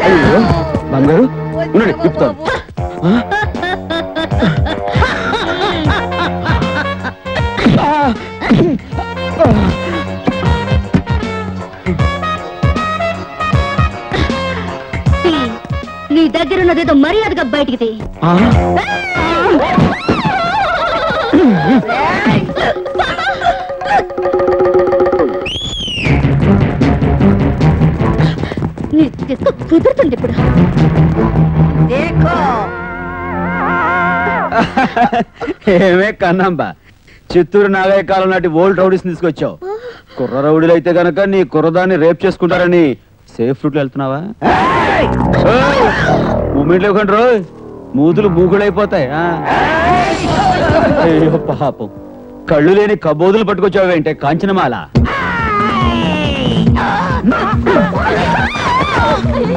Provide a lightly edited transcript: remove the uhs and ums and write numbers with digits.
అయ్యో బంగారు ఉండండి చెప్తాను. నీ దగ్గర ఉన్నదేదో మర్యాదగా బయటికి తీ. నీ తెక్క కుదురుతుంది ఇప్పుడు. ఏమే కన్నాంబా, చిత్తూరు నాగయ్య కాలం నాటి ఓల్డ్ రౌడీస్ తీసుకొచ్చావు. కుర్ర రౌడీలు అయితే గనక నీ కుర్రదాన్ని రేప్ చేసుకుంటారని సేఫ్ రూట్ లో వెళ్తున్నావా? మూమెంట్ లేకుండా రో మూతులు మూగుడైపోతాయి. అయ్యో పాపం, కళ్ళు లేని కబోదులు పట్టుకొచ్చావేంటే కాంచనమాల.